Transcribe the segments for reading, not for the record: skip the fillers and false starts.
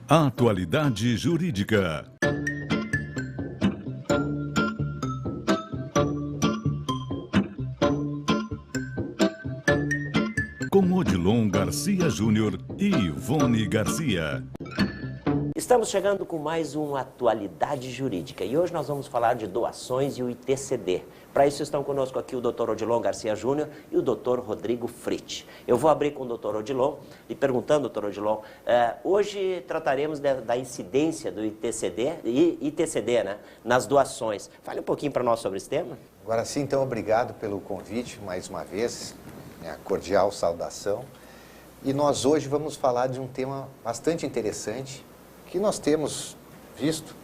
Atualidade Jurídica. Com Odilon Garcia Júnior e Ivone Garcia. Estamos chegando com mais uma Atualidade Jurídica e hoje nós vamos falar de doações e o ITCD. Para isso estão conosco aqui o Dr. Odilon Garcia Júnior e o Dr. Rodrigo Fritz. Eu vou abrir com o Dr. Odilon e perguntando, Dr. Odilon, hoje trataremos da incidência do ITCD, né, nas doações. Fale um pouquinho para nós sobre esse tema. Agora sim, então, obrigado pelo convite mais uma vez, a cordial saudação. E nós hoje vamos falar de um tema bastante interessante que nós temos visto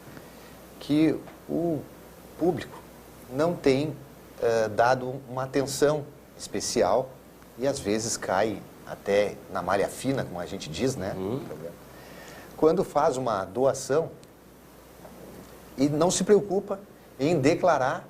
que o público não tem dado uma atenção especial e às vezes cai até na malha fina, como a gente diz, né? Quando faz uma doação e não se preocupa em declarar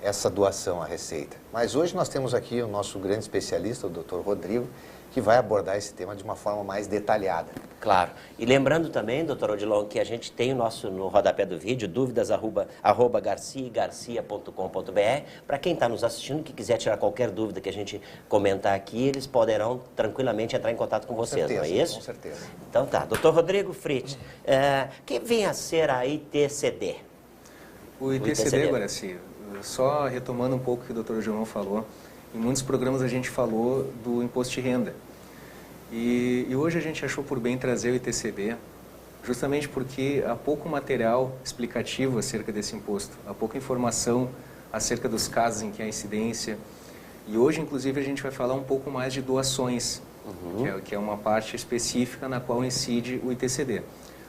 essa doação à Receita. Mas hoje nós temos aqui o nosso grande especialista, o Dr. Rodrigo, que vai abordar esse tema de uma forma mais detalhada. Claro. E lembrando também, doutor Odilon, que a gente tem no rodapé do vídeo, dúvidas @garcia.com.br. Para quem está nos assistindo, que quiser tirar qualquer dúvida que a gente comentar aqui, eles poderão tranquilamente entrar em contato com vocês, certeza, não é isso? Com certeza. Então tá. Doutor Rodrigo Fritz, quem vem a ser a ITCD? O ITCD, Garcia, só retomando um pouco o que o doutor João falou, em muitos programas a gente falou do imposto de renda. E hoje a gente achou por bem trazer o ITCD, justamente porque há pouco material explicativo acerca desse imposto, há pouca informação acerca dos casos em que há incidência. E hoje, inclusive, a gente vai falar um pouco mais de doações, que é uma parte específica na qual incide o ITCD.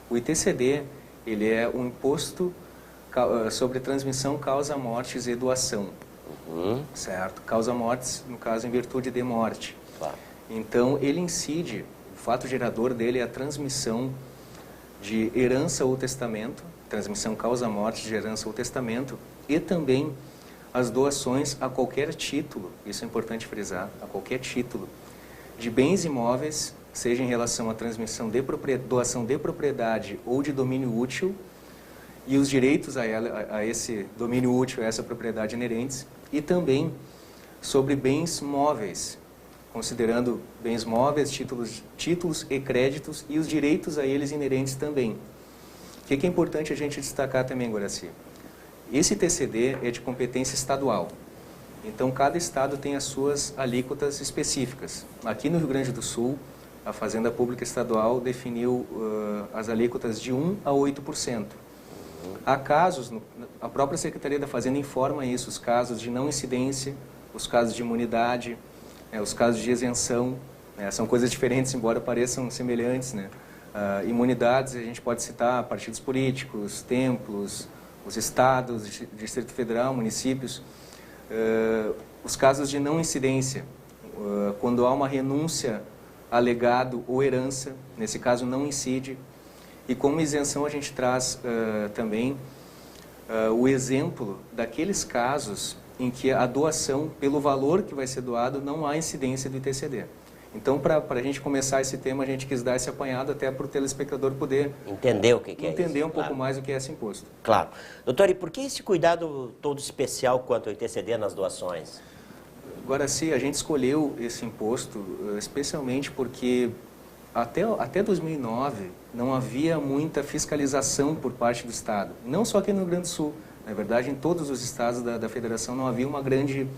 O ITCD, ele é um imposto sobre transmissão, causa, mortes e doação. Certo? Causa mortes, no caso, em virtude de morte. Claro. Então, ele incide, o fato gerador dele é a transmissão de herança ou testamento, transmissão causa morte de herança ou testamento, e também as doações a qualquer título, isso é importante frisar, a qualquer título, de bens imóveis, seja em relação à transmissão de doação de propriedade ou de domínio útil, e os direitos a esse domínio útil, a essa propriedade inerentes, e também sobre bens móveis, considerando bens móveis, títulos e créditos e os direitos a eles inerentes também. O que é importante a gente destacar também, Guaraci? Esse TCD é de competência estadual, então cada estado tem as suas alíquotas específicas. Aqui no Rio Grande do Sul, a Fazenda Pública Estadual definiu as alíquotas de 1% a 8%. Há casos, a própria Secretaria da Fazenda informa isso, os casos de não incidência, os casos de imunidade, os casos de isenção, são coisas diferentes, embora pareçam semelhantes, né? Imunidades, a gente pode citar partidos políticos, templos, os estados, Distrito Federal, municípios. Os casos de não incidência, quando há uma renúncia a legado ou herança, nesse caso não incide. E como isenção a gente traz também o exemplo daqueles casos em que a doação, pelo valor que vai ser doado, não há incidência do ITCD. Então, para a gente começar esse tema, a gente quis dar esse apanhado até para o telespectador poder entender o que é isso. Entender um pouco mais o que é esse imposto. Claro. Doutor, e por que esse cuidado todo especial quanto ao ITCD nas doações? Agora, sim, a gente escolheu esse imposto especialmente porque até 2009 não havia muita fiscalização por parte do Estado. Não só aqui no Rio Grande do Sul. Na verdade, em todos os estados da Federação não havia uma grande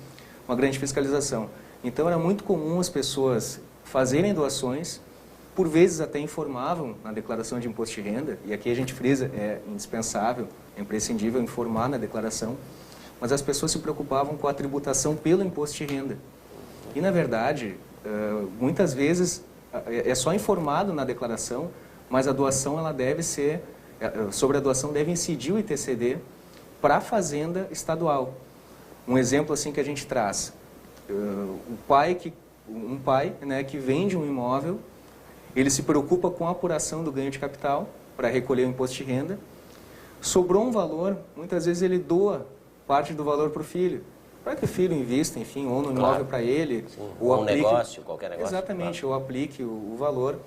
fiscalização. Então, era muito comum as pessoas fazerem doações, por vezes até informavam na declaração de imposto de renda, e aqui a gente frisa, é indispensável, é imprescindível informar na declaração, mas as pessoas se preocupavam com a tributação pelo imposto de renda. E, na verdade, muitas vezes é só informado na declaração, mas a doação ela deve ser, sobre a doação deve incidir o ITCD para a Fazenda Estadual. Um exemplo assim que a gente traz, um pai, né, que vende um imóvel, ele se preocupa com a apuração do ganho de capital para recolher o imposto de renda, sobrou um valor, muitas vezes ele doa parte do valor para o filho, para que o filho invista, enfim, ou no imóvel para ele, ou um aplique, negócio, qualquer negócio. exatamente, ou aplique o valor.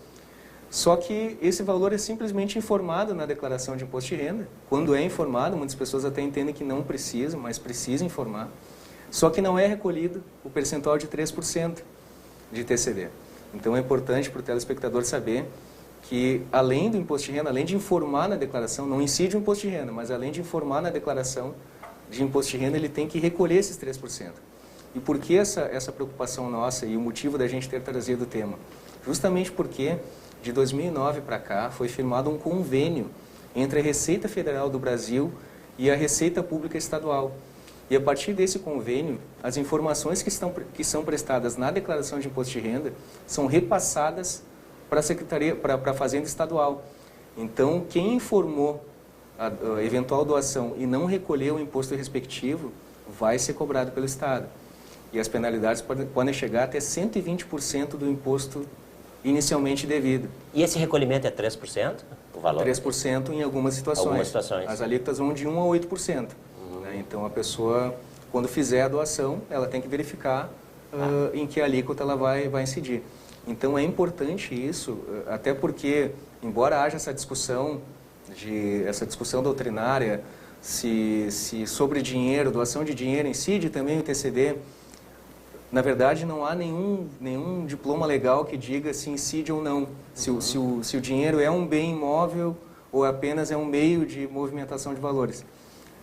Só que esse valor é simplesmente informado na declaração de imposto de renda. Quando é informado, muitas pessoas até entendem que não precisa, mas precisa informar. Só que não é recolhido o percentual de 3% de TCD. Então é importante para o telespectador saber que, além do imposto de renda, além de informar na declaração, não incide o imposto de renda, mas além de informar na declaração de imposto de renda, ele tem que recolher esses 3%. E por que essa preocupação nossa e o motivo da gente ter trazido o tema? Justamente porque, de 2009 para cá, foi firmado um convênio entre a Receita Federal do Brasil e a Receita Pública Estadual. E a partir desse convênio, as informações que são prestadas na declaração de imposto de renda são repassadas para a Secretaria, para a Fazenda Estadual. Então, quem informou a eventual doação e não recolheu o imposto respectivo, vai ser cobrado pelo Estado. E as penalidades podem chegar até 120% do imposto inicialmente devido. E esse recolhimento é 3%? O valor? 3% em algumas situações. Algumas situações. As alíquotas vão de 1% a 8%. Né? Então, a pessoa, quando fizer a doação, ela tem que verificar em que alíquota ela vai incidir. Então, é importante isso, até porque, embora haja essa discussão doutrinária, se sobre dinheiro, doação de dinheiro incide também o TCD, na verdade, não há nenhum diploma legal que diga se incide ou não, se o dinheiro é um bem imóvel ou apenas é um meio de movimentação de valores.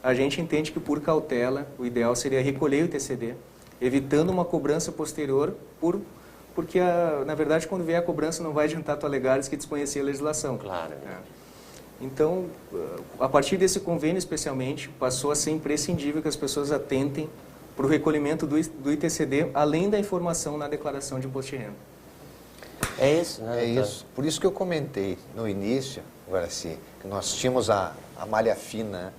A gente entende que, por cautela, o ideal seria recolher o TCD, evitando uma cobrança posterior, porque, na verdade, quando vier a cobrança, não vai adiantar tu alegares que desconhecia a legislação. Claro. Então, a partir desse convênio, especialmente, passou a ser imprescindível que as pessoas atentem para o recolhimento do ITCD, além da informação na declaração de imposto de renda. É isso, né? É isso. Por isso que eu comentei no início, Guaraci, que nós tínhamos a malha fina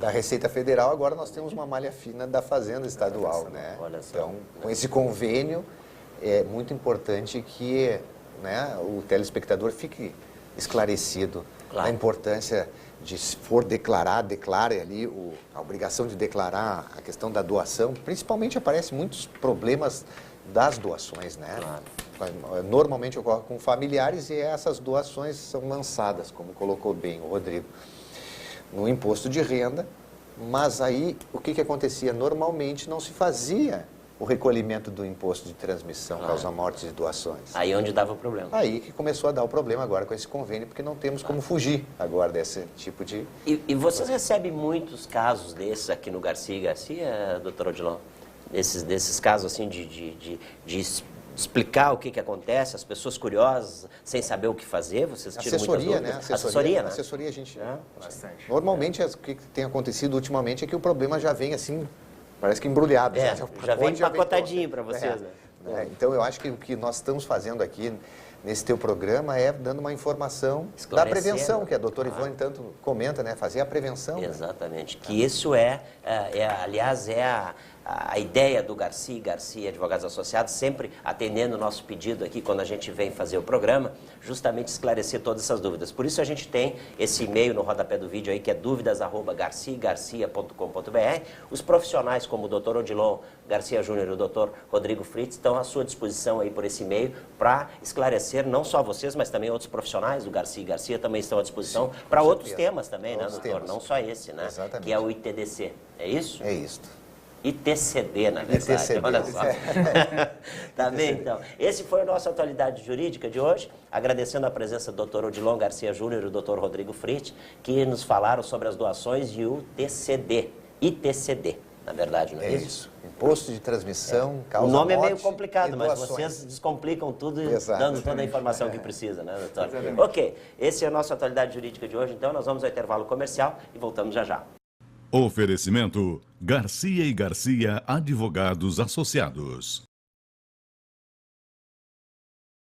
da Receita Federal, agora nós temos uma malha fina da Fazenda Estadual, né? Olha só. Então, com esse convênio, é muito importante que, né, o telespectador fique esclarecido da importância de, se for declarar, declare ali a obrigação de declarar a questão da doação. Principalmente aparecem muitos problemas das doações, né? Claro. Normalmente ocorre com familiares e essas doações são lançadas, como colocou bem o Rodrigo, no imposto de renda. Mas aí, o que acontecia? Normalmente não se fazia o recolhimento do imposto de transmissão, causa-mortes e doações. Aí onde dava o problema. Aí que começou a dar o problema agora com esse convênio, porque não temos como fugir agora desse tipo de... E vocês recebem muitos casos desses aqui no Garcia e Garcia, doutor Odilon? Desses casos assim de explicar o que acontece, as pessoas curiosas, sem saber o que fazer, vocês tiram muitas dúvidas? Né? Assessoria, né? Assessoria a gente... Bastante. Normalmente, o que tem acontecido ultimamente é que o problema já vem assim, parece que embrulhado. Já vem empacotadinho para vocês, né? Então, eu acho que o que nós estamos fazendo aqui nesse teu programa é dando uma informação da prevenção, que a doutora Ivone tanto comenta, né? Fazer a prevenção. Exatamente. Né? Que isso aliás, a ideia do Garcia e Garcia Advogados Associados, sempre atendendo o nosso pedido aqui quando a gente vem fazer o programa, justamente esclarecer todas essas dúvidas. Por isso a gente tem esse e-mail no rodapé do vídeo aí, que é dúvidas@garciagarcia.com.br. Os profissionais como o Dr. Odilon Garcia Júnior e o Dr. Rodrigo Fritz estão à sua disposição aí por esse e-mail para esclarecer não só vocês, mas também outros profissionais do Garcia e Garcia também estão à disposição para outros temas também, né, doutor? Não só esse, né? Exatamente. Que é o ITDC. É isso? É isso. ITCD, na verdade. ITCD. Olha só. Tá bem, então. Esse foi a nossa atualidade jurídica de hoje, agradecendo a presença do Dr. Odilon Garcia Júnior e do Dr. Rodrigo Fritz, que nos falaram sobre as doações e o TCD. ITCD, na verdade, não é isso? É isso. Imposto de transmissão, causa-morte. O nome é meio complicado, mas doações. vocês descomplicam tudo e Exato. dando toda a informação que precisa, né, doutor? Ok, esse é a nossa atualidade jurídica de hoje, então nós vamos ao intervalo comercial e voltamos já já. Oferecimento Garcia e Garcia Advogados Associados.